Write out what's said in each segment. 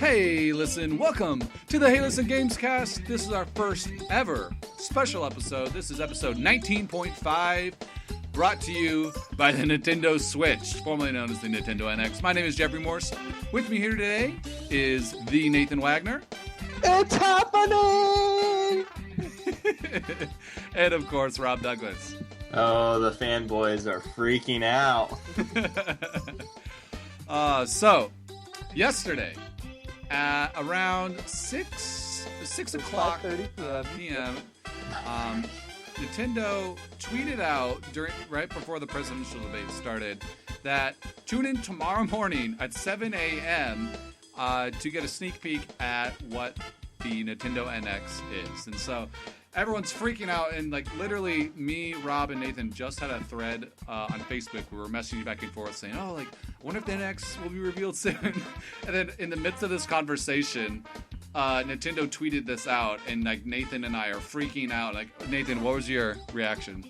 Hey, listen, welcome to the Hey Listen Gamescast. This is our first ever special episode. This is episode 19.5, brought to you by the Nintendo Switch, formerly known as the Nintendo NX. My name is Jeffrey Morse. With me here today is the Nathan Wagner. It's happening! And, of course, Rob Douglas. Oh, the fanboys are freaking out. So, yesterday, at around 6 o'clock 5:30 p.m., Nintendo tweeted out right before the presidential debate started that tune in tomorrow morning at 7 a.m. To get a sneak peek at what the Nintendo NX is. And so everyone's freaking out, and like literally me, Rob, and Nathan just had a thread on Facebook. We were messaging back and forth saying, oh, like, I wonder if the NX will be revealed soon. And then in the midst of this conversation, Nintendo tweeted this out, and like Nathan and I are freaking out. Like, Nathan, what was your reaction?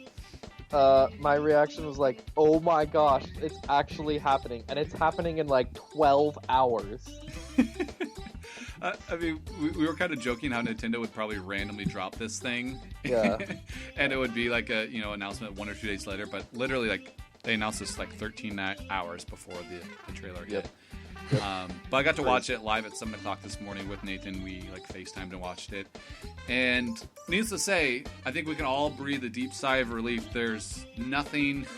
My reaction was like, oh my gosh, it's actually happening. And it's happening in like 12 hours. I mean, we were kind of joking how Nintendo would probably randomly drop this thing. Yeah. And it would be like a, announcement 1 or 2 days later. But literally, like, they announced this like 13 hours before the trailer hit. Yep. But I got to watch it live at 7 o'clock this morning with Nathan. We like FaceTimed and watched it. And needless to say, I think we can all breathe a deep sigh of relief. There's nothing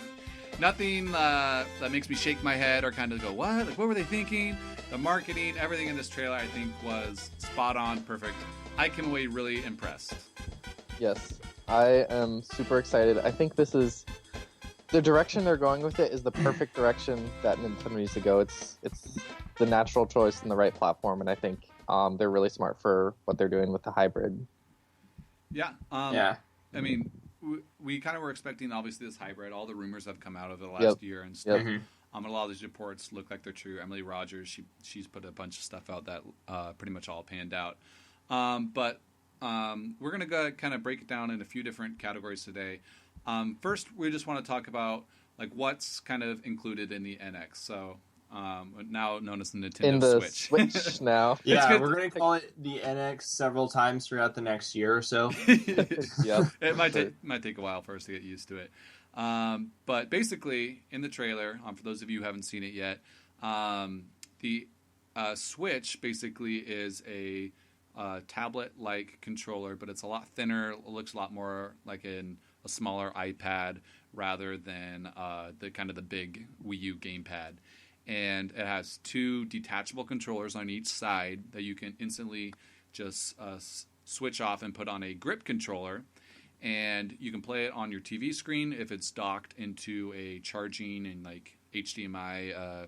that makes me shake my head or kind of go, what? Like, what were they thinking? The marketing, everything in this trailer, I think, was spot on, perfect. I came away really impressed. Yes, I am super excited. I think this is the direction they're going with it is the perfect direction that Nintendo needs to go. It's the natural choice and the right platform, and I think they're really smart for what they're doing with the hybrid. Yeah. Yeah. I mean, we kind of were expecting, obviously, this hybrid. All the rumors have come out over the last year and stuff. Yep. And a lot of these reports look like they're true. Emily Rogers, she's put a bunch of stuff out that pretty much all panned out. But we're going to go kind of break it down in a few different categories today. First, we just want to talk about like what's kind of included in the NX. So now known as the Nintendo In the Switch. Switch now. Yeah, we're going to call it the NX several times throughout the next year or so. Yep. It might take a while for us to get used to it. But basically, in the trailer, for those of you who haven't seen it yet, the Switch basically is a tablet-like controller, but it's a lot thinner. It looks a lot more like a smaller iPad rather than the big Wii U gamepad. And it has 2 detachable controllers on each side that you can instantly just switch off and put on a grip controller. And you can play it on your TV screen if it's docked into a charging and like HDMI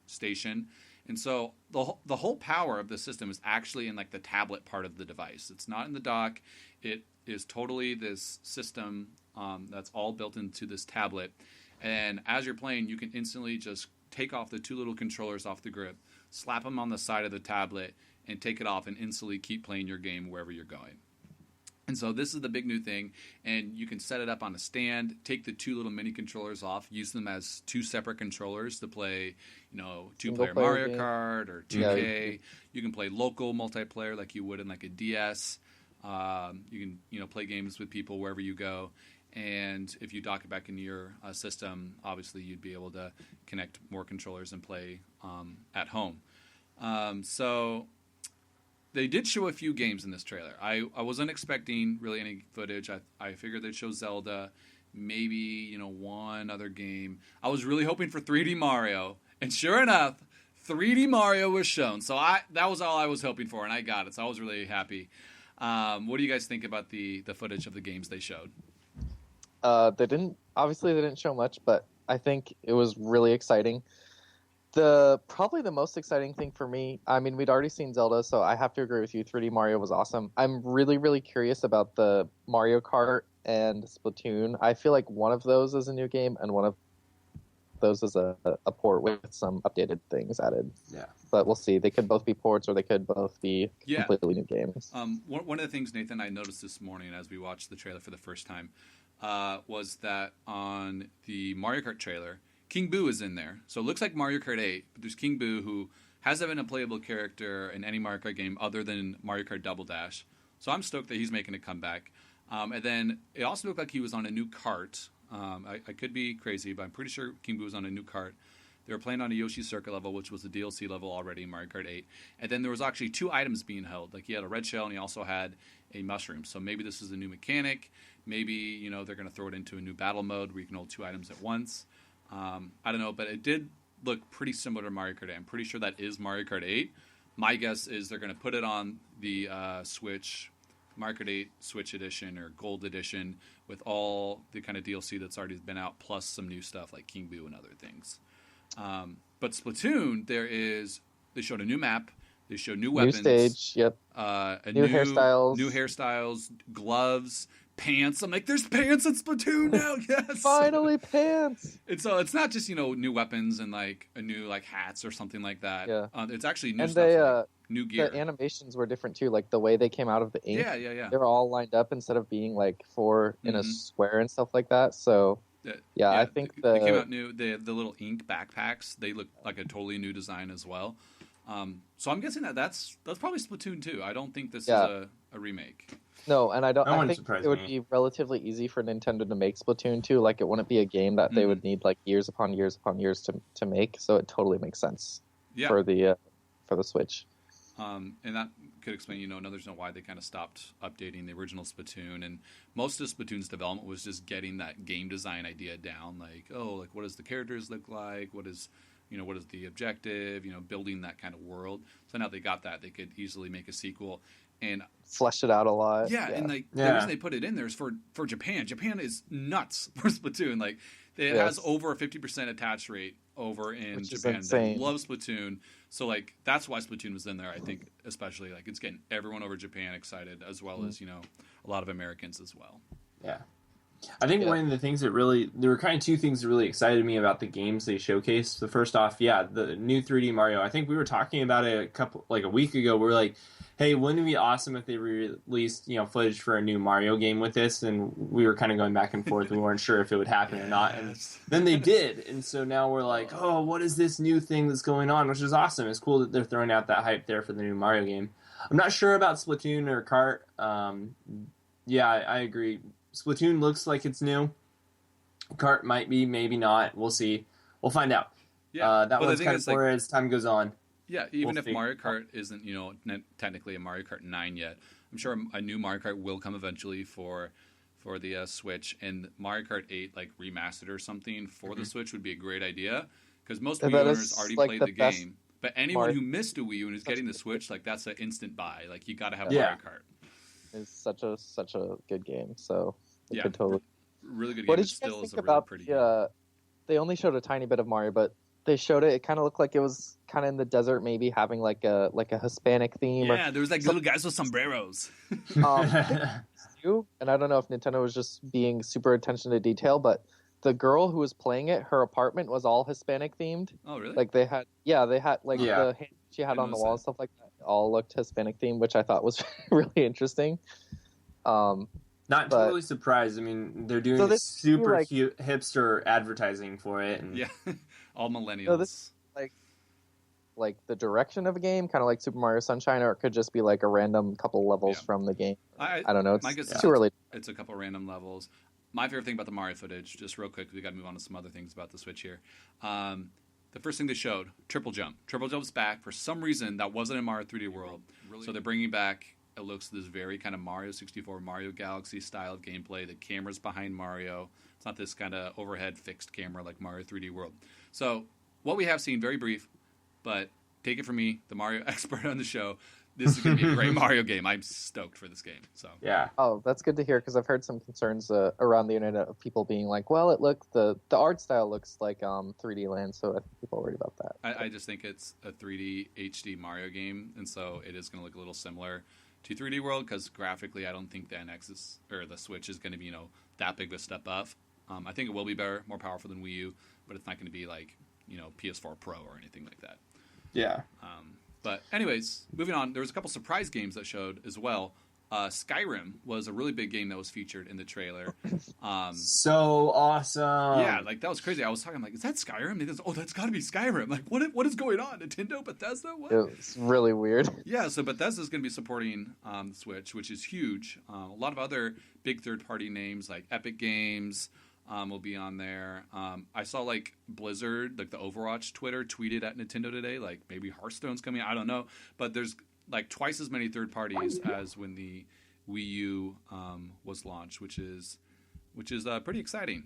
station. And so the whole power of the system is actually in like the tablet part of the device. It's not in the dock. It is totally this system that's all built into this tablet. And as you're playing, you can instantly just take off the 2 little controllers off the grip, slap them on the side of the tablet, and take it off and instantly keep playing your game wherever you're going. And so this is the big new thing, and you can set it up on a stand, take the 2 little mini controllers off, use them as 2 separate controllers to play, 2-player Mario game. Kart or 2K. Yeah. You can play local multiplayer like you would in like a DS. You can, play games with people wherever you go. And if you dock it back into your system, obviously you'd be able to connect more controllers and play at home. So they did show a few games in this trailer. I wasn't expecting really any footage. I figured they'd show Zelda, maybe, one other game. I was really hoping for 3D Mario. And sure enough, 3D Mario was shown. So that was all I was hoping for, and I got it. So I was really happy. What do you guys think about the footage of the games they showed? They didn't show much, but I think it was really exciting. Probably the most exciting thing for me, I mean, we'd already seen Zelda, so I have to agree with you. 3D Mario was awesome. I'm really, really curious about the Mario Kart and Splatoon. I feel like one of those is a new game, and one of those is a port with some updated things added. Yeah. But we'll see. They could both be ports, or they could both be completely new games. One of the things, Nathan, I noticed this morning as we watched the trailer for the first time was that on the Mario Kart trailer, King Boo is in there. So it looks like Mario Kart 8, but there's King Boo who hasn't been a playable character in any Mario Kart game other than Mario Kart Double Dash. So I'm stoked that he's making a comeback. And then it also looked like he was on a new cart. I could be crazy, but I'm pretty sure King Boo was on a new cart. They were playing on a Yoshi Circuit level, which was the DLC level already in Mario Kart 8. And then there was actually 2 items being held. Like he had a red shell and he also had a mushroom. So maybe this is a new mechanic. Maybe, they're going to throw it into a new battle mode where you can hold 2 items at once. I don't know, but it did look pretty similar to Mario Kart 8. I'm pretty sure that is Mario Kart 8. My guess is they're going to put it on the Switch, Mario Kart 8 Switch Edition or Gold Edition with all the kind of DLC that's already been out, plus some new stuff like King Boo and other things. But Splatoon, they showed a new map, they showed new weapons, new stage, yep, new hairstyles, gloves, pants. I'm like, there's pants in Splatoon now. Yes, finally pants. It's not just new weapons and like a new like hats or something like that. Yeah, it's actually new and stuff. New gear. The animations were different too, like the way they came out of the ink. Yeah. They were all lined up instead of being like 4 in a square and stuff like that. So I think they came out new. The little ink backpacks, they look like a totally new design as well. So I'm guessing that's probably Splatoon 2. I don't think this is a remake. No, and I think it would be relatively easy for Nintendo to make Splatoon 2. Like it wouldn't be a game that they would need like years upon years upon years to make. So it totally makes sense for the Switch. And that could explain, another reason why they kind of stopped updating the original Splatoon. And most of Splatoon's development was just getting that game design idea down. Like, what does the characters look like? What is the objective? Building that kind of world. So now they got that. They could easily make a sequel and flesh it out a lot. Yeah, and the reason they put it in there is for Japan. Japan is nuts for Splatoon. Like, it has over a 50% attach rate over in Japan. They love Splatoon. So, like, that's why Splatoon was in there, I think, especially. Like, it's getting everyone over Japan excited, as well as, a lot of Americans as well. Yeah. I think one of the things that there were kind of 2 things that really excited me about the games they showcased. The first off, the new 3D Mario. I think we were talking about it a week ago. We're like, hey, wouldn't it be awesome if they released, footage for a new Mario game with this? And we were kind of going back and forth. We weren't sure if it would happen or not. And then they did. And so now we're like, oh, what is this new thing that's going on? Which is awesome. It's cool that they're throwing out that hype there for the new Mario game. I'm not sure about Splatoon or Kart. I agree. Splatoon looks like it's new. Kart might be, maybe not. We'll see. We'll find out. Yeah, that one's kind of for as time goes on. Yeah, even if Mario Kart isn't, technically a Mario Kart 9 yet, I'm sure a new Mario Kart will come eventually for the Switch, and Mario Kart 8 like remastered or something for the Switch would be a great idea because most Wii owners already played the game. But anyone who missed a Wii U and is getting the Switch, like that's an instant buy. Like you got to have Mario Kart. It's such a good game. So it could totally really good game. What did you guys think about they only showed a tiny bit of Mario, but they showed it. It kind of looked like it was kind of in the desert, maybe having like a Hispanic theme. Yeah, there was like little guys with sombreros. And I don't know if Nintendo was just being super attention to detail, but the girl who was playing it, her apartment was all Hispanic themed. Oh, really? Like they had the hand she had on the wall and stuff like that all looked Hispanic themed, which I thought was really interesting. Not totally surprised. I mean, they're doing super cute hipster advertising for it. And... Yeah, all millennials. So this like the direction of a game, kind of like Super Mario Sunshine, or it could just be like a random couple levels from the game. I don't know. It's too early. It's a couple random levels. My favorite thing about the Mario footage, just real quick, we got to move on to some other things about the Switch here. The first thing they showed, triple jump. Triple jump's back. For some reason, that wasn't in Mario 3D World. Really? So they're bringing back, it looks this very kind of Mario 64, Mario Galaxy style of gameplay. The camera's behind Mario. It's not this kind of overhead fixed camera like Mario 3D World. So what we have seen, very brief, but take it from me, the Mario expert on the show, this is going to be a great Mario game. I'm stoked for this game. So yeah. Oh, that's good to hear because I've heard some concerns around the internet of people being like, "Well, the art style looks like 3D Land," so I think people are worried about that. I just think it's a 3D HD Mario game, and so it is going to look a little similar to 3D World because graphically, I don't think the NX or the Switch is going to be that big of a step up. I think it will be better, more powerful than Wii U, but it's not going to be like PS4 Pro or anything like that. Yeah. But anyways, moving on, there was a couple surprise games that showed as well. Skyrim was a really big game that was featured in the trailer. So awesome! Yeah, like that was crazy. I was talking, I'm like, is that Skyrim? He goes, oh, that's got to be Skyrim. Like, what is going on? Nintendo, Bethesda, what? It's really weird. Yeah, so Bethesda's going to be supporting the Switch, which is huge. A lot of other big third-party names like Epic Games will be on there. I saw like Blizzard, like the Overwatch Twitter, tweeted at Nintendo today, like maybe Hearthstone's coming out. I don't know, but there's like twice as many third parties as when the Wii U was launched, which is pretty exciting.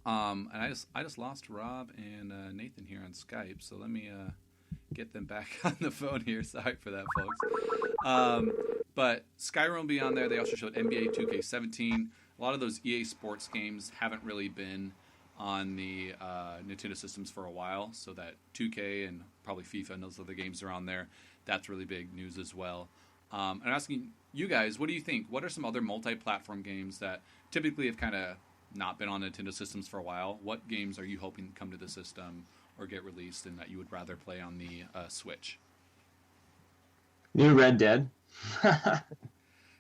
And I just lost Rob and Nathan here on Skype, so let me get them back on the phone here. Sorry for that, folks. But Skyrim will be on there. They also showed NBA 2K17. A lot of those EA Sports games haven't really been on the Nintendo systems for a while, so that 2K and probably FIFA and those other games are on there. That's really big news as well. And I'm asking you guys, what do you think? What are some other multi-platform games that typically have kind of not been on Nintendo systems for a while? What games are you hoping to come to the system or get released and that you would rather play on the Switch? New Red Dead.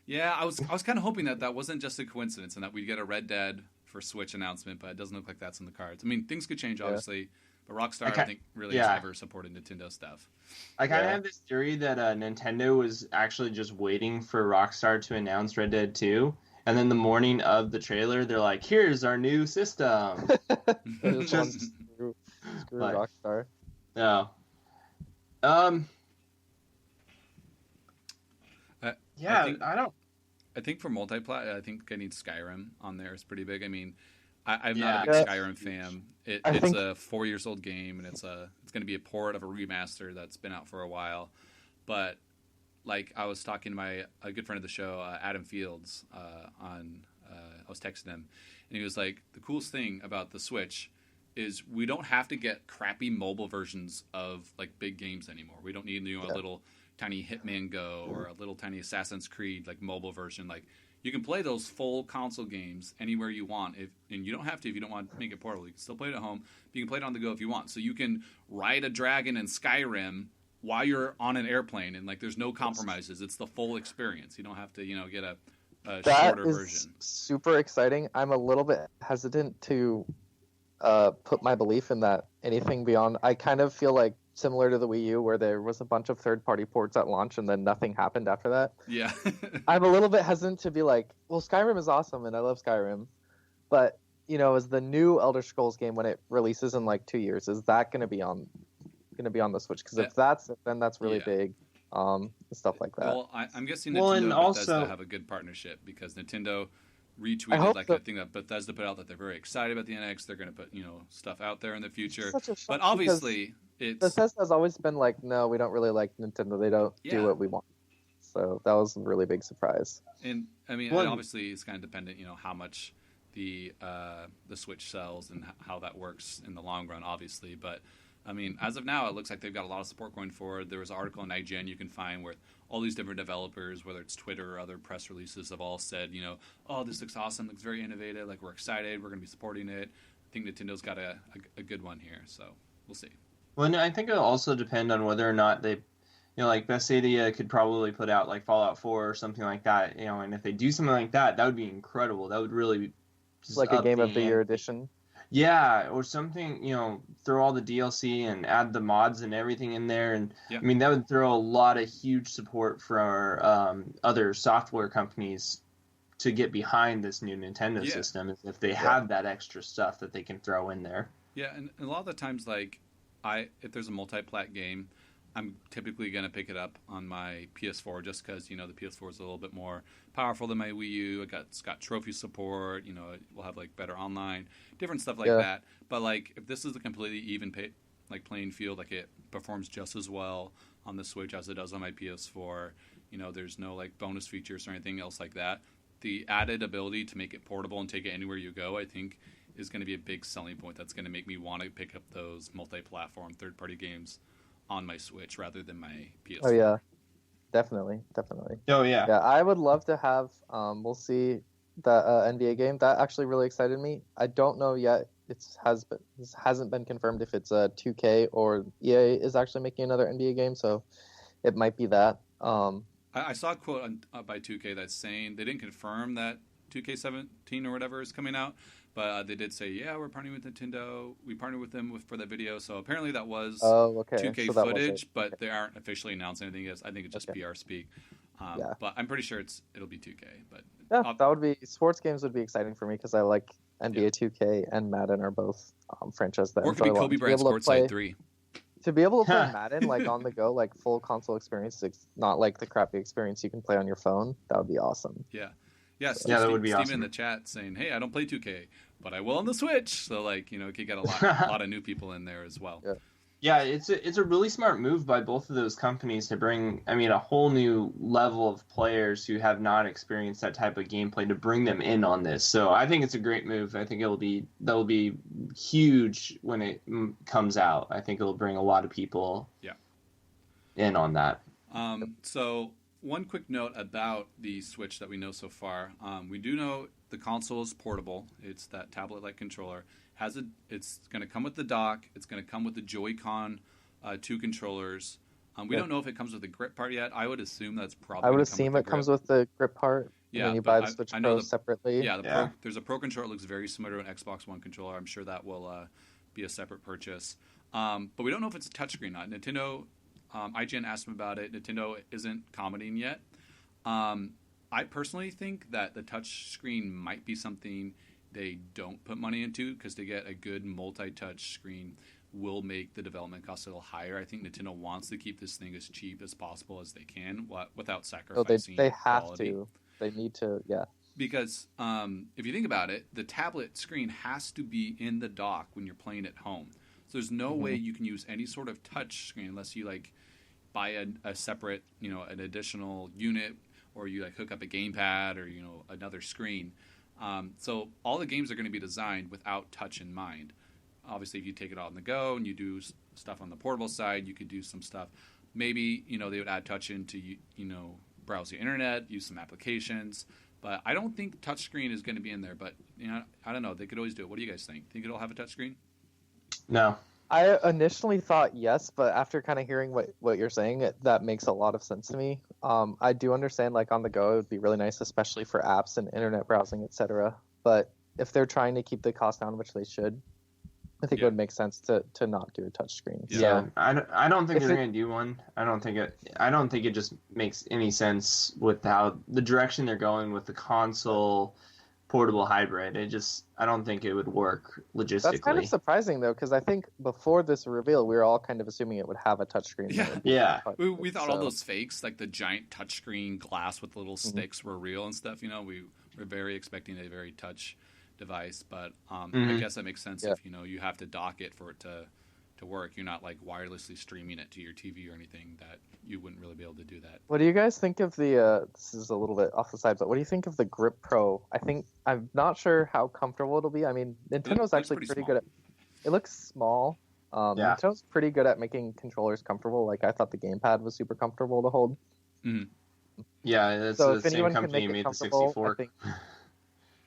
Yeah, I was kind of hoping that wasn't just a coincidence and that we'd get a Red Dead for Switch announcement, but it doesn't look like that's in the cards. I mean, things could change, obviously, but Rockstar, I think, really has never supported Nintendo stuff. I kind of have this theory that Nintendo was actually just waiting for Rockstar to announce Red Dead 2, and then the morning of the trailer, they're like, here's our new system. Just screw Rockstar. No. I think for multiplat, I think getting Skyrim on there is pretty big. I mean, I'm not a big Skyrim fan. It's a 4 years old game, and it's going to be a port of a remaster that's been out for a while. But like I was talking to a good friend of the show, Adam Fields, I was texting him, and he was like, the coolest thing about the Switch is we don't have to get crappy mobile versions of like big games anymore. We don't need a little tiny Hitman Go or a little tiny Assassin's Creed like mobile version. Like you can play those full console games anywhere you want, and you don't have to if you don't want to make it portable. You can still play it at home, but you can play it on the go if you want. So you can ride a dragon in Skyrim while you're on an airplane, and like there's no compromises. It's the full experience. You don't have to get a shorter version. That is super exciting. I'm a little bit hesitant to put my belief in that anything beyond. I kind of feel like similar to the Wii U, where there was a bunch of third-party ports at launch and then nothing happened after that. Yeah. I'm a little bit hesitant to be like, well, Skyrim is awesome and I love Skyrim, but is the new Elder Scrolls game when it releases in like 2 years, is that going to be on the Switch? Because if that's it, then that's really big. Stuff like that. Well, I'm guessing Nintendo and Bethesda have a good partnership because Nintendo retweeted I think that Bethesda put out that they're very excited about the NX. They're going to put stuff out there in the future. But obviously, Bethesda has always been like, no, we don't really like Nintendo. They don't do what we want. So that was a really big surprise. And I mean, obviously, it's kind of dependent, how much the Switch sells and how that works in the long run, obviously. But I mean, as of now, it looks like they've got a lot of support going forward. There was an article in IGN you can find where all these different developers, whether it's Twitter or other press releases, have all said, oh, this looks awesome, looks very innovative, like we're excited, we're going to be supporting it. I think Nintendo's got a good one here, so we'll see. Well, and I think it'll also depend on whether or not they, like Bethesda could probably put out like Fallout 4 or something like that, and if they do something like that, that would be incredible. That would really just like a Game of the Year edition. Yeah, or something, throw all the DLC and add the mods and everything in there. And I mean, that would throw a lot of huge support for our other software companies to get behind this new Nintendo system if they have that extra stuff that they can throw in there. Yeah, and a lot of the times, like, if there's a multi-plat game, I'm typically going to pick it up on my PS4 just because, the PS4 is a little bit more powerful than my Wii U. It's got trophy support, we'll have, like, better online, different stuff like that. But, like, if this is a completely even playing field, like, it performs just as well on the Switch as it does on my PS4, there's no, like, bonus features or anything else like that. The added ability to make it portable and take it anywhere you go, I think, is going to be a big selling point that's going to make me want to pick up those multi-platform third-party games on my Switch rather than my PS4. Oh yeah, definitely. Oh yeah. Yeah, I would love to have. We'll see that NBA game that actually really excited me. I don't know yet. It hasn't been confirmed if it's 2K or EA is actually making another NBA game, so it might be that. I saw a quote by 2K that's saying they didn't confirm that 2K17 or whatever is coming out, but they did say, yeah, we're partnering with Nintendo. We partnered with them for that video. So apparently that was 2K so that footage, was but they aren't officially announcing anything. I think it's just PR speak. Yeah. But I'm pretty sure it'll be 2K. But yeah, that would be sports games would be exciting for me because I like NBA 2K and Madden are both franchises that or it could be Kobe Bryant Courtside 3. To be able to play Madden like on the go, like full console experience, it's not like the crappy experience you can play on your phone. That would be awesome. Yeah. Yeah, that would be Steven awesome. in the chat saying, "Hey, I don't play 2K, but I will on the Switch." So like, you could get a lot of new people in there as well. Yeah, it's a really smart move by both of those companies to bring, a whole new level of players who have not experienced that type of gameplay to bring them in on this. So I think it's a great move. I think that'll be huge when it comes out. I think it'll bring a lot of people in on that. So one quick note about the Switch that we know so far. We do know the console is portable. It's that tablet-like controller. It's going to come with the dock. It's going to come with the Joy-Con 2 controllers. We don't know if it comes with the grip part yet. I would assume that's probably. I would assume it comes with the grip part. Yeah, when you buy the Switch Pro separately. Yeah, there's a Pro controller that looks very similar to an Xbox One controller. I'm sure that will be a separate purchase. But we don't know if it's a touchscreen or not. Nintendo, IGN asked them about it. Nintendo isn't commenting yet. I personally think that the touchscreen might be something they don't put money into because to get a good multi-touch screen will make the development cost a little higher. I think Nintendo wants to keep this thing as cheap as possible as they can without sacrificing they have quality. to. They need to, yeah. Because if you think about it, the tablet screen has to be in the dock when you're playing at home. So there's no way you can use any sort of touch screen unless you buy a separate, an additional unit, or you hook up a gamepad or another screen. So all the games are going to be designed without touch in mind. Obviously, if you take it out on the go and you do stuff on the portable side, you could do some stuff. Maybe they would add touch into browse the internet, use some applications. But I don't think touchscreen is going to be in there. But I don't know. They could always do it. What do you guys think? Think it'll have a touchscreen? No. I initially thought yes, but after kind of hearing what you're saying, that makes a lot of sense to me. I do understand on the go it would be really nice, especially for apps and internet browsing, etc. But if they're trying to keep the cost down, which they should, I think it would make sense to not do a touchscreen. Yeah, so, I don't think they're going to do one. I don't think it just makes any sense with how the direction they're going with the console portable hybrid. I don't think it would work logistically. That's kind of surprising though, because I think before this reveal, we were all kind of assuming it would have a touchscreen. Yeah. We thought all those fakes, like the giant touchscreen glass with little sticks, were real and stuff. We were very expecting a very touch device, but I guess that makes sense if you have to dock it for it to work. You're not wirelessly streaming it to your TV or anything. That you wouldn't really be able to do that. What do you guys think of the this is a little bit off the side, but what do you think of the Grip Pro? I'm not sure how comfortable it'll be. I mean, Nintendo's actually pretty good at it. Looks small. Nintendo's pretty good at making controllers comfortable. I thought the gamepad was super comfortable to hold. Yeah, that's the same company who made the 64.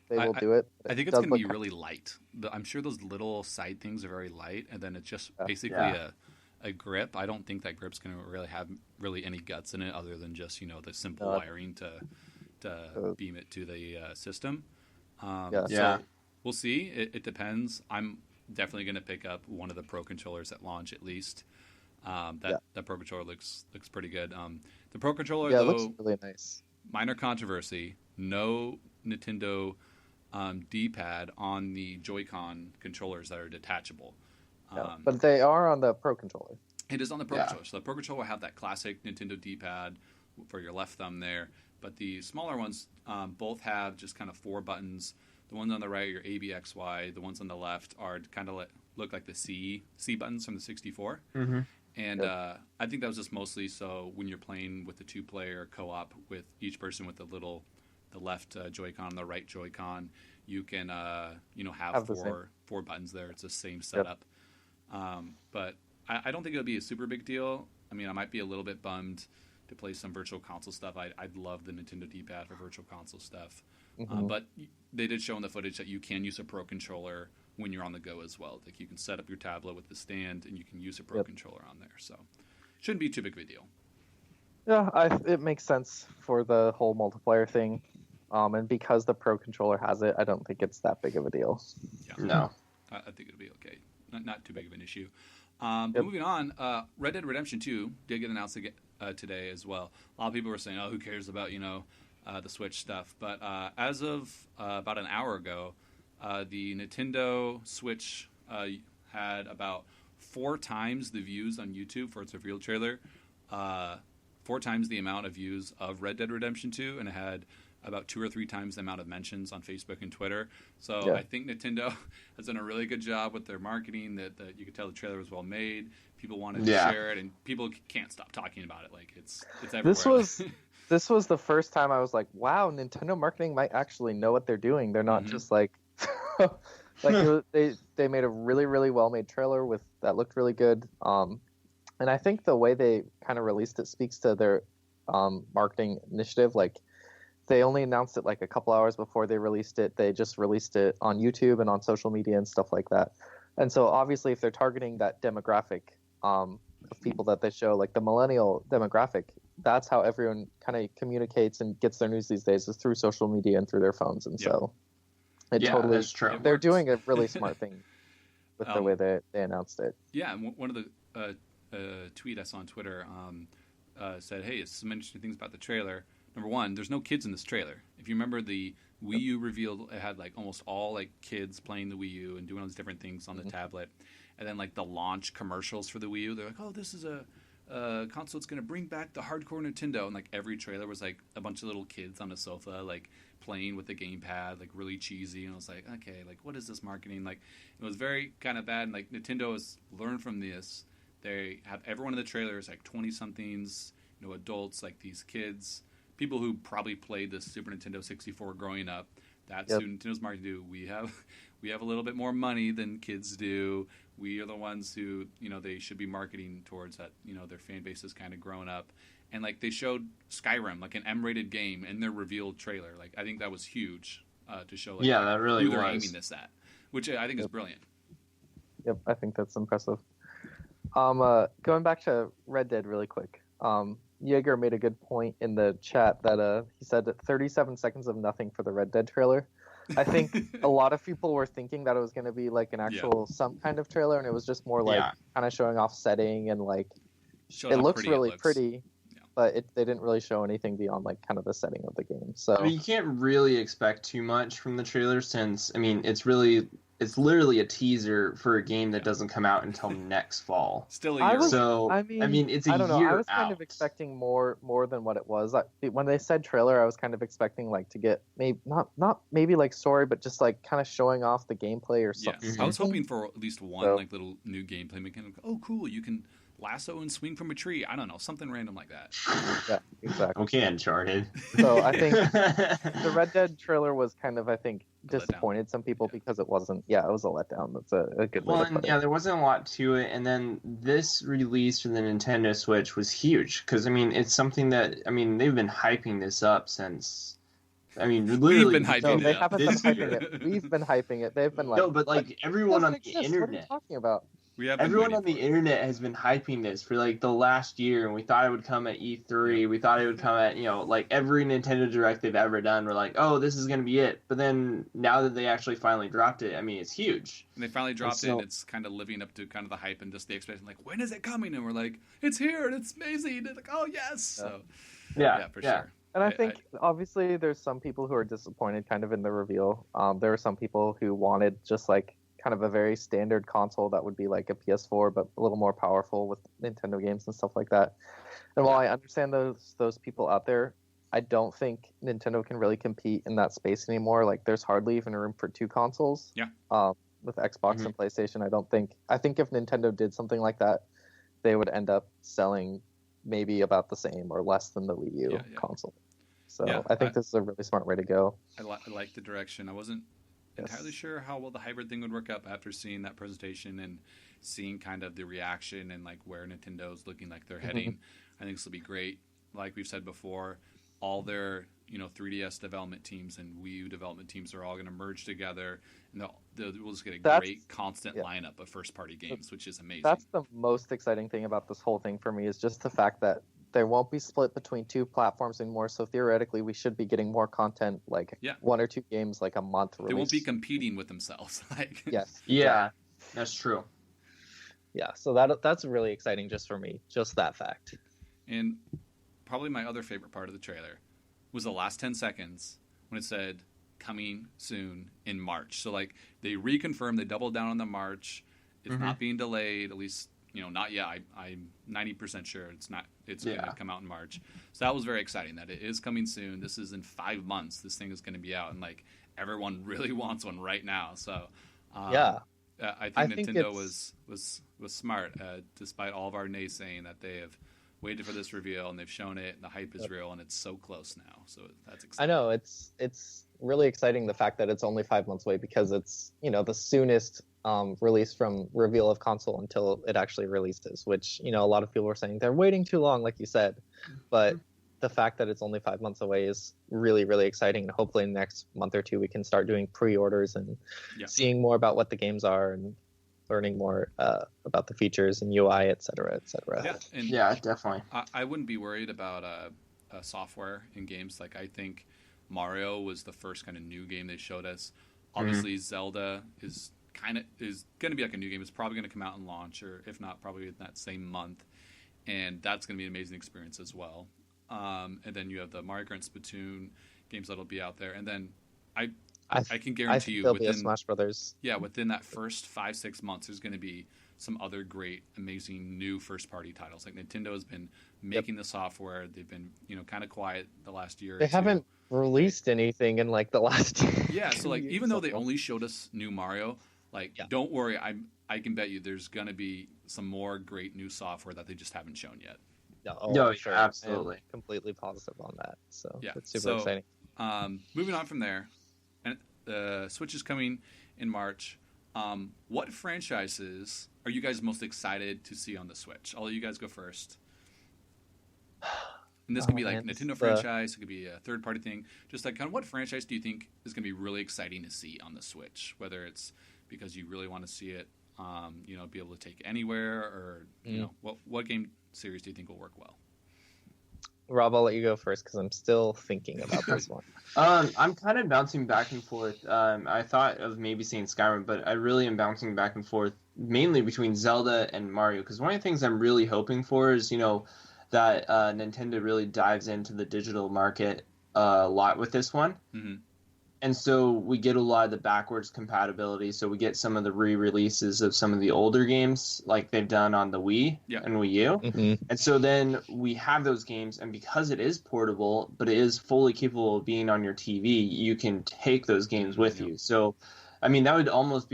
They will do it. I think it's going to be really light. I'm sure those little side things are very light, and then it's just basically a grip. I don't think that grip's going to really have any guts in it other than just the simple wiring to beam it to the system. So we'll see. It depends. I'm definitely going to pick up one of the Pro controllers at launch at least. That Pro controller looks pretty good. The Pro controller though, it looks really nice. Minor controversy. No Nintendo D-pad on the Joy-Con controllers that are detachable. But they are on the Pro controller. It is on the Pro controller. So the Pro controller will have that classic Nintendo D-pad for your left thumb there. But the smaller ones both have just kind of 4 buttons. The ones on the right are your A, B, X, Y. The ones on the left are kind of look like the C buttons from the 64. Mm-hmm. And I think that was just mostly so when you're playing with the 2-player co-op with each person with the left Joy-Con and the right Joy-Con, you can have 4 buttons there. It's the same setup. But I don't think it'll be a super big deal. I mean, I might be a little bit bummed to play some Virtual Console stuff. I'd love the Nintendo D-pad for Virtual Console stuff. But they did show in the footage that you can use a Pro controller when you're on the go as well. You can set up your tablet with the stand and you can use a Pro controller on there. So it shouldn't be too big of a deal. Yeah, it makes sense for the whole multiplayer thing. And because the Pro controller has it, I don't think it's that big of a deal. Yeah, No. I think it'll be okay. Not too big of an issue. Yep. Moving on, Red Dead Redemption 2 did get announced today as well. A lot of people were saying, "Oh, who cares about the Switch stuff?" But as of about an hour ago, the Nintendo Switch had about 4 times the views on YouTube for its reveal trailer, 4 times the amount of views of Red Dead Redemption 2, and it had about 2 or 3 times the amount of mentions on Facebook and Twitter. So Yeah. I think Nintendo has done a really good job with their marketing. That you could tell the trailer was well made. People wanted to share it, and people can't stop talking about it. Like it's everywhere. This was the first time I was like, wow, Nintendo marketing might actually know what they're doing. They're not just like they made a really, really well made trailer that looked really good. And I think the way they kind of released it speaks to their marketing initiative. Like they only announced it like a couple hours before they released it. They just released it on YouTube and on social media and stuff like that. And so obviously if they're targeting that demographic of people that they show, like the millennial demographic, that's how everyone kind of communicates and gets their news these days, is through social media and through their phones. And so that's true. They're doing a really smart thing with the way they announced it. Yeah, and one of the tweet I saw on Twitter said, "Hey, it's some interesting things about the trailer. Number one, there's no kids in this trailer. If you remember the Wii U reveal, it had like almost all like kids playing the Wii U and doing all these different things on the tablet. And then like the launch commercials for the Wii U, they're like, oh, this is a console that's going to bring back the hardcore Nintendo. And like every trailer was like a bunch of little kids on a sofa like playing with the gamepad, like really cheesy. And I was like, okay, like what is this marketing? Like it was very kind of bad. And like Nintendo has learned from this. They have everyone in the trailers like 20-somethings, adults, like these kids, people who probably played the Super Nintendo 64 growing up. That's who Nintendo's marketing do. We have a little bit more money than kids do. We are the ones who, they should be marketing towards that, their fan base is kind of grown up. And like they showed Skyrim, like an M-rated game, in their revealed trailer. Like I think that was huge to show like that really who they're was. aiming this at, which I think is brilliant. Yep, I think that's impressive. Going back to Red Dead really quick. Jaeger made a good point in the chat that he said that 37 seconds of nothing for the Red Dead trailer. I think a lot of people were thinking that it was going to be like an actual some kind of trailer, and it was just more like kind of showing off setting and like it looks really pretty, but they didn't really show anything beyond like kind of the setting of the game. So I mean, you can't really expect too much from the trailer since it's literally a teaser for a game that doesn't come out until next fall. Still a year. It's a I don't know. year I was out. kind of expecting more than what it was. When they said trailer, I was kind of expecting like to get maybe not maybe like story, but just like kind of showing off the gameplay or something. I was hoping for at least one like little new gameplay mechanic. Oh, cool! You can lasso and swing from a tree. I don't know, something random like that. Yeah, exactly. Okay, Uncharted. So I think the Red Dead trailer was kind of, I think, disappointed some people because it wasn't. Yeah, it was a letdown. That's a good way to put it. There wasn't a lot to it, and then this release for the Nintendo Switch was huge because it's something that they've been hyping this up since. Literally, we've been hyping it. They haven't been hyping it. We've been hyping it. They've been like, no, but like everyone on the internet. What are you talking about? Everyone on the internet has been hyping this for like the last year, and we thought it would come at E3. We thought it would come at like every Nintendo Direct they've ever done. We're like, oh, this is gonna be it. But then now that they actually finally dropped it, it's huge. And they finally dropped it, and it's kind of living up to kind of the hype and just the expectation. Like, when is it coming? And we're like, it's here, and it's amazing. And like, oh yes. So yeah, for sure. And I think obviously there's some people who are disappointed kind of in the reveal. There were some people who wanted just like kind of a very standard console that would be like a PS4 but a little more powerful with Nintendo games and stuff like that. And while I understand those people out there, I don't think Nintendo can really compete in that space anymore. Like there's hardly even room for two consoles. Yeah. With Xbox and PlayStation, I think if Nintendo did something like that, they would end up selling maybe about the same or less than the Wii U console. So I think this is a really smart way to go. I like the direction. I wasn't entirely sure how well the hybrid thing would work up after seeing that presentation and seeing kind of the reaction and like where Nintendo's looking like they're heading. I think this will be great. Like we've said before, all their 3DS development teams and Wii U development teams are all going to merge together, and we'll just get a great constant lineup of first party games, which is amazing. That's the most exciting thing about this whole thing for me, is just the fact that they won't be split between 2 platforms anymore. So theoretically, we should be getting more content, like 1 or 2 games, like a month release. They won't be competing with themselves. Like yes, yeah, that's true. Yeah, so that's really exciting just for me, just that fact. And probably my other favorite part of the trailer was the last 10 seconds when it said coming soon in March. So like they reconfirmed, they doubled down on the March. It's not being delayed, at least, not yet. I'm 90% sure it's going to come out in March. So that was very exciting that it is coming soon. This is in 5 months. This thing is going to be out, and like everyone really wants one right now. So I think Nintendo was smart, despite all of our naysaying that they have waited for this reveal and they've shown it. And the hype is real, and it's so close now. So that's exciting. I know it's really exciting, the fact that it's only 5 months away, because it's the soonest release from reveal of console until it actually releases. Which a lot of people are saying they're waiting too long, like you said, but the fact that it's only 5 months away is really, really exciting. And hopefully in the next month or two we can start doing pre-orders and seeing more about what the games are and learning more about the features and UI, et cetera, et cetera. Yeah, definitely. I wouldn't be worried about software in games. Like, I think Mario was the first kind of new game they showed us. Obviously, Zelda is going to be like a new game. It's probably going to come out and launch, or if not, probably in that same month. And that's going to be an amazing experience as well. And then you have the Mario Kart and Splatoon games that'll be out there. And then I can guarantee you within Smash Brothers. Yeah, within that first 5-6 months, there's going to be some other great, amazing new first-party titles. Like Nintendo has been making the software. They've been, kind of quiet the last year. They haven't released anything in like the last year. Yeah, so like even though they only showed us new Mario, don't worry, I can bet you there's going to be some more great new software that they just haven't shown yet. No, sure. Absolutely. I'm completely positive on that. So yeah, it's super exciting. Moving on from there, and the Switch is coming in March. What franchises are you guys most excited to see on the Switch? I'll let you guys go first. And this could be like Nintendo franchise. It could be a third-party thing. Just like kind of what franchise do you think is going to be really exciting to see on the Switch? Whether it's because you really want to see it, be able to take it anywhere, or what game series do you think will work well? Rob, I'll let you go first because I'm still thinking about this one. I'm kind of bouncing back and forth. I thought of maybe saying Skyrim, but I really am bouncing back and forth mainly between Zelda and Mario, because one of the things I'm really hoping for is, that Nintendo really dives into the digital market a lot with this one. Mm-hmm. And so we get a lot of the backwards compatibility. So we get some of the re-releases of some of the older games like they've done on the Wii and Wii U. Mm-hmm. And so then we have those games, and because it is portable, but it is fully capable of being on your TV, you can take those games with you. So, I mean, that would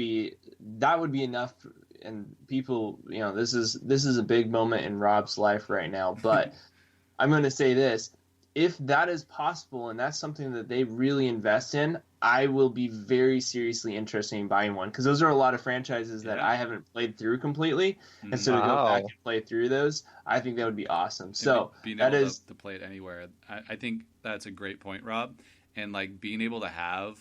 be enough. And people, this is a big moment in Rob's life right now. But I'm going to say this. If that is possible and that's something that they really invest in, I will be very seriously interested in buying one, because those are a lot of franchises that I haven't played through completely. And so to go back and play through those, I think that would be awesome. So being able to play it anywhere, I think that's a great point, Rob. And like being able to have,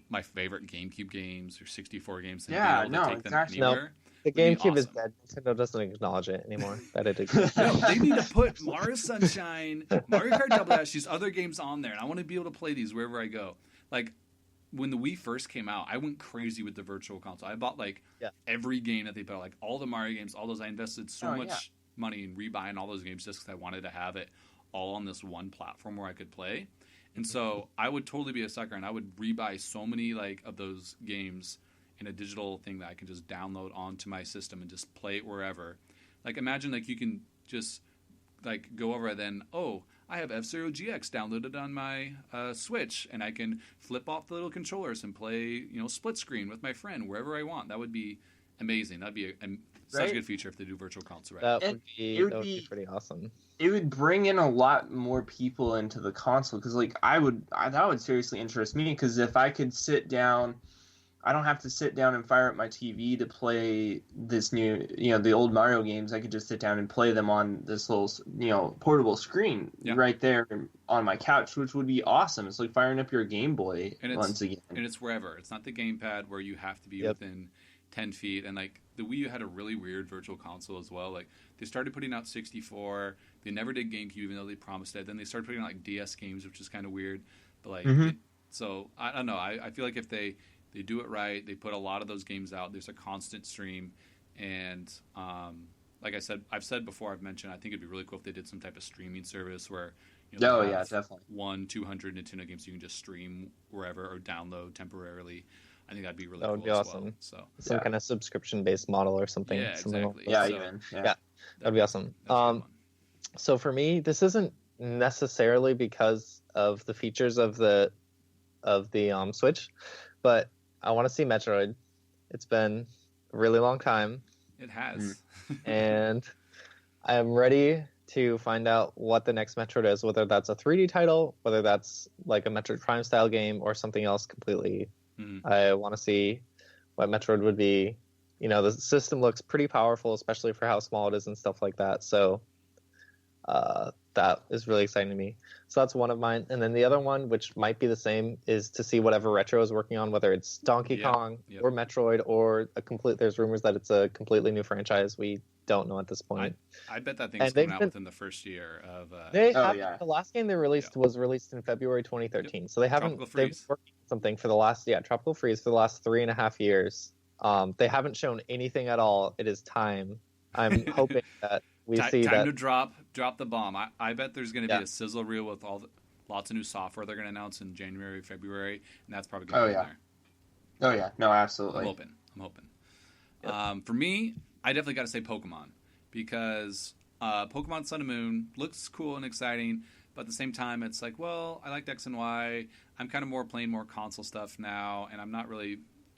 my favorite GameCube games or 64 games, and being able to take them anywhere. The GameCube is dead. Nintendo doesn't acknowledge it anymore that it exists. No, they need to put Mario Sunshine, Mario Kart Double Dash, these other games on there, and I want to be able to play these wherever I go. Like when the Wii first came out, I went crazy with the Virtual Console. I bought every game that they put out, like all the Mario games, all those. I invested so much money in rebuying all those games just because I wanted to have it all on this one platform where I could play. And so I would totally be a sucker, and I would rebuy so many of those games in a digital thing that I can just download onto my system and just play it wherever. Like imagine you can just go over and then, I have F-Zero GX downloaded on my Switch, and I can flip off the little controllers and play split screen with my friend wherever I want. That would be amazing. That'd be such a good feeture if they do Virtual Console. Right? That would be pretty awesome. It would bring in a lot more people into the console, because that would seriously interest me, because if I could sit down, I don't have to sit down and fire up my TV to play this new, the old Mario games. I could just sit down and play them on this little, portable screen right there on my couch, which would be awesome. It's like firing up your Game Boy once again. And it's wherever. It's not the gamepad where you have to be within, 10 feet. And like the Wii U had a really weird virtual console as well. Like they started putting out 64. They never did GameCube, even though they promised it. Then they started putting out like DS games, which is kind of weird. But like, so I don't know. I feel like if they do it right, they put a lot of those games out. There's a constant stream, and like I've said before, I've mentioned, I think it'd be really cool if they did some type of streaming service where definitely 100-200 Nintendo games you can just stream wherever or download temporarily. I think that'd be really That cool would be as awesome. well. So some kind of subscription-based model or something. Yeah, exactly. That'd be awesome. So for me, this isn't necessarily because of the features of the Switch, but I want to see Metroid. It's been a really long time. It has. And I'm ready to find out what the next Metroid is, whether that's a 3D title, whether that's like a Metroid Prime style game or something else completely. I want to see what Metroid would be. You know, the system looks pretty powerful, especially for how small it is and stuff like that. So that is really exciting to me. So that's one of mine. And then the other one, which might be the same, is to see whatever Retro is working on, whether it's Donkey Kong or Metroid or there's rumors that it's a completely new franchise. We don't know at this point. I bet that thing's coming out within the first year of... The last game they released was released in February 2013. Yep. So they've been working on something for the last... Tropical Freeze for the last 3.5 years. They haven't shown anything at all. It is time. I'm hoping that we see that... Time to drop the bomb. I bet there's going to be a sizzle reel with lots of new software they're going to announce in January, February, and that's probably going to be in there. Oh, yeah. No, absolutely. I'm hoping. Yep. For me, I definitely got to say Pokemon, because Pokemon Sun and Moon looks cool and exciting, but at the same time, it's like, well, I liked X and Y. I'm kind of playing more console stuff now, and I'm not really...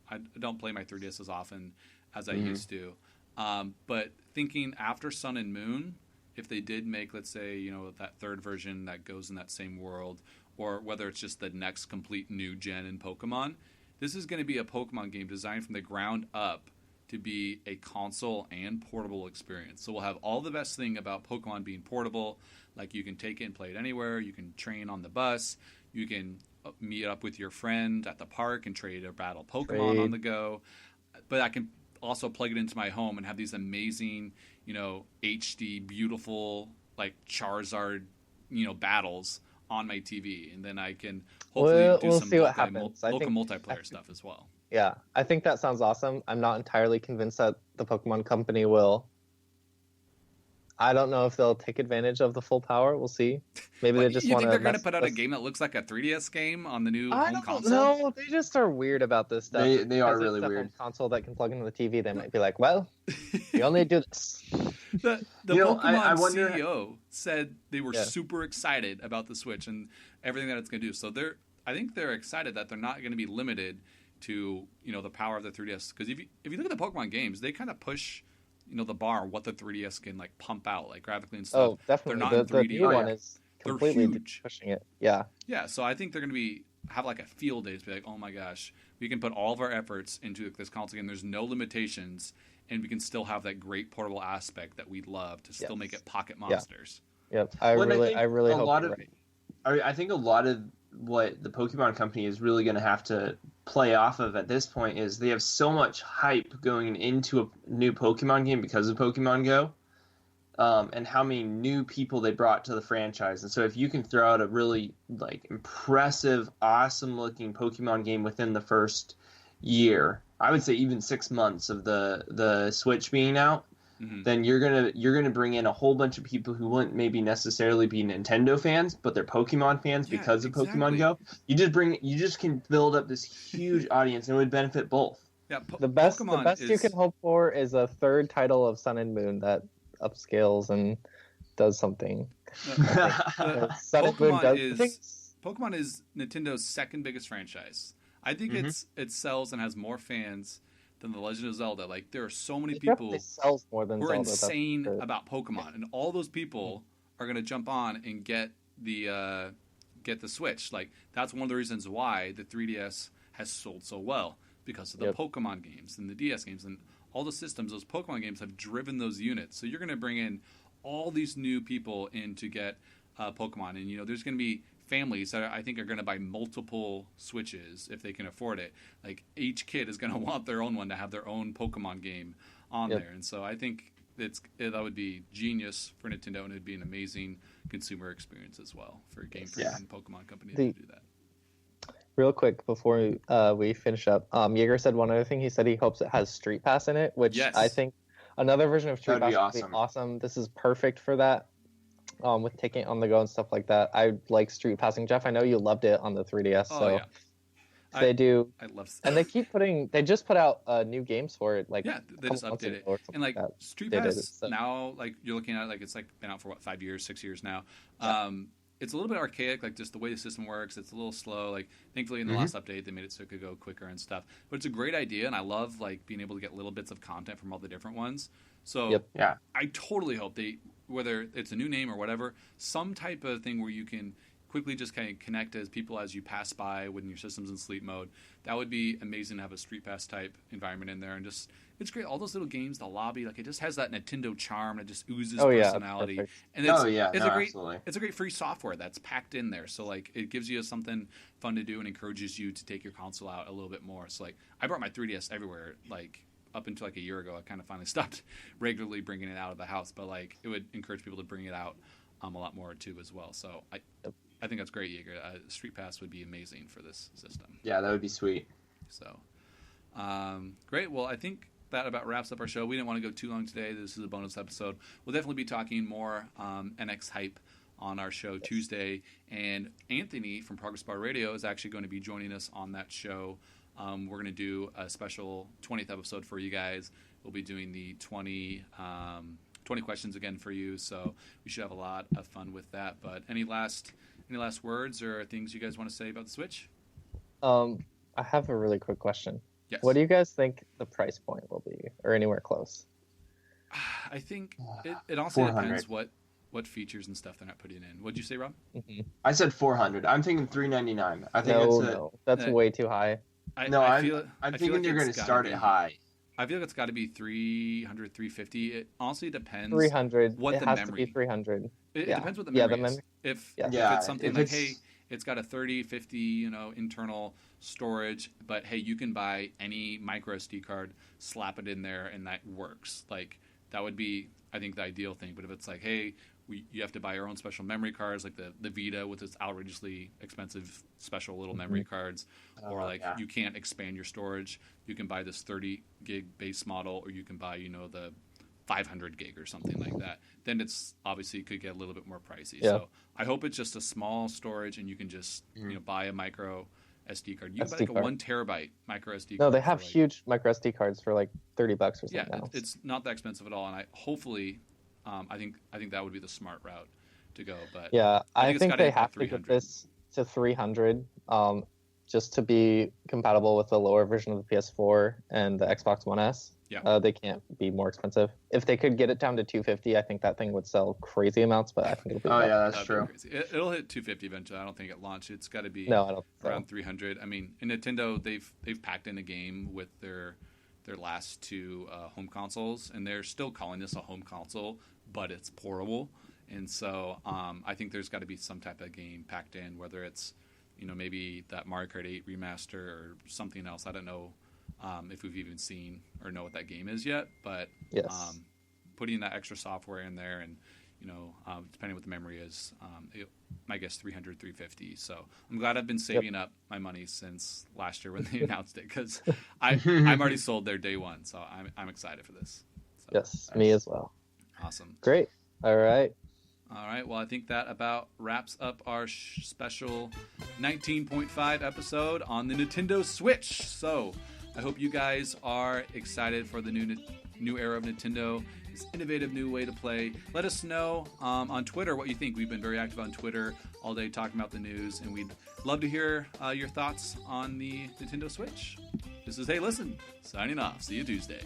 I don't play my 3DS as often as I used to. But thinking after Sun and Moon, if they did make, let's say, that third version that goes in that same world, or whether it's just the next complete new gen in Pokemon, this is going to be a Pokemon game designed from the ground up to be a console and portable experience. So we'll have all the best thing about Pokemon being portable, like you can take it and play it anywhere, you can train on the bus, you can meet up with your friend at the park and trade or battle Pokemon on the go. But I can also plug it into my home and have these amazing, HD, beautiful, like Charizard, battles on my TV. And then I can hopefully do some local multiplayer stuff as well. Yeah, I think that sounds awesome. I'm not entirely convinced that the Pokemon Company will. I don't know if they'll take advantage of the full power. We'll see. Maybe they just want to... You think they're going to put out a game that looks like a 3DS game on the new home console? No, they just are weird about this stuff. They are really weird. Home console that can plug into the TV, they might be like, well, we only do this. The Pokemon CEO said they were super excited about the Switch and everything that it's going to do. So I think they're excited that they're not going to be limited to the power of the 3DS. Because if you look at the Pokemon games, they kind of push the bar what the 3DS can like pump out like graphically and stuff. Oh, definitely. They're not in 3D. The new one is completely pushing it. Yeah. Yeah. So I think they're going to have like a field day to be like, oh my gosh, we can put all of our efforts into this console game. There's no limitations, and we can still have that great portable aspect that we love to still make it pocket monsters. Yep. I really hope you're right. I think a lot of what the Pokemon Company is really going to have to play off of at this point is they have so much hype going into a new Pokemon game because of Pokemon Go, and how many new people they brought to the franchise. And so if you can throw out a really like impressive, awesome looking Pokemon game within the first year, I would say even 6 months of the Switch being out, then you're gonna bring in a whole bunch of people who wouldn't maybe necessarily be Nintendo fans, but they're Pokemon fans because of Pokemon Go. You just can build up this huge audience, and it would benefit both. Yeah, the best you can hope for is a third title of Sun and Moon that upscales and does something. Pokemon is Nintendo's second biggest franchise. I think it sells and has more fans than The Legend of Zelda. Like, there are so many people more than who are Zelda, insane about Pokemon, and all those people are going to jump on and get the Switch. Like, that's one of the reasons why the 3DS has sold so well, because of the Pokemon games and the DS games and all the systems. Those Pokemon games have driven those units. So you're going to bring in all these new people in to get Pokemon, and there's going to be families that I think are going to buy multiple Switches if they can afford it. Like each kid is going to want their own one to have their own Pokemon game on there, and so I think that would be genius for Nintendo, and it'd be an amazing consumer experience as well for Game Freak and Pokemon Company to do that. Real quick before we finish up, Jaeger said one other thing. He said he hopes it has Street Pass in it, which I think another version of Street Pass would be awesome. This is perfect for that, with taking it on the go and stuff like that. I like Street Passing. Jeff, I know you loved it on the 3DS, they do. I love and they keep they just put out new games for it. Like they just update it. And like Street Pass now, like you're looking at it, like it's like been out for 5 years, 6 years now. It's a little bit archaic, like just the way the system works. It's a little slow. Like thankfully in the last update they made it so it could go quicker and stuff. But it's a great idea, and I love like being able to get little bits of content from all the different ones. So I totally hope whether it's a new name or whatever, some type of thing where you can quickly just kind of connect as people as you pass by when your system's in sleep mode. That would be amazing to have a Street Pass type environment in there, and just it's great. All those little games, the lobby, like it just has that Nintendo charm. It just oozes personality, and it's a great free software that's packed in there. So like it gives you something fun to do and encourages you to take your console out a little bit more. So like I brought my 3DS everywhere, like up until like a year ago. I kind of finally stopped regularly bringing it out of the house, but like it would encourage people to bring it out a lot more too as well. So I think that's great, Jaeger. Street Pass would be amazing for this system. Yeah, that would be sweet. So, great. Well, I think that about wraps up our show. We didn't want to go too long today. This is a bonus episode. We'll definitely be talking more NX Hype on our show Tuesday. And Anthony from Progress Bar Radio is actually going to be joining us on that show. We're going to do a special 20th episode for you guys. We'll be doing the 20 questions again for you. So we should have a lot of fun with that. But any last words or things you guys want to say about the Switch? I have a really quick question. Yes. What do you guys think the price point will be, or anywhere close? I think it also depends what features and stuff they're not putting in. What'd you say, Rob? Mm-hmm. I said $400. I'm thinking $399. I think that's way too high. I'm thinking you're going to start it high. I feel like it's got to be 300, 350. It honestly depends. 300. What it has memory. To be 300. It depends what the memory is. If it's something like, hey, it's got a 30, 50, internal storage, but hey, you can buy any micro SD card, slap it in there, and that works. Like that would be, I think, the ideal thing. But if it's like, hey, you have to buy your own special memory cards, like the Vita with its outrageously expensive special little memory cards, or like you can't expand your storage, you can buy this 30 gig base model, or you can buy the 500 gig or something like that. Then it's obviously could get a little bit more pricey. So I hope it's just a small storage, and you can just buy a micro SD card. You can buy like a 1 terabyte micro SD card. No, they have huge micro SD cards for like $30 or something. Yeah, it's not that expensive at all, and I think that would be the smart route to go. But I think they have to get this to 300 just to be compatible with the lower version of the PS4 and the Xbox One S. Yeah. They can't be more expensive. If they could get it down to 250, I think that thing would sell crazy amounts, but I think it'll be that's true. It'll hit 250 eventually. I don't think at launch. It's got to be around 300. I mean, in Nintendo, they've packed in a game with their last two home consoles, and they're still calling this a home console, but it's portable. And so I think there's got to be some type of game packed in, whether it's maybe that Mario Kart 8 remaster or something else. I don't know if we've even seen or know what that game is yet, but putting that extra software in there, and depending what the memory is, I guess 300, 350. So I'm glad I've been saving up my money since last year when they announced it, because I'm already sold there day one, so I'm excited for this. So, yes, me as well. Awesome. Great. All right. Well, I think that about wraps up our special 19.5 episode on the Nintendo Switch. So I hope you guys are excited for the new era of Nintendo, this innovative new way to play. Let us know on Twitter what you think. We've been very active on Twitter all day talking about the news, and we'd love to hear your thoughts on the Nintendo Switch. This is Hey Listen, signing off. See you Tuesday.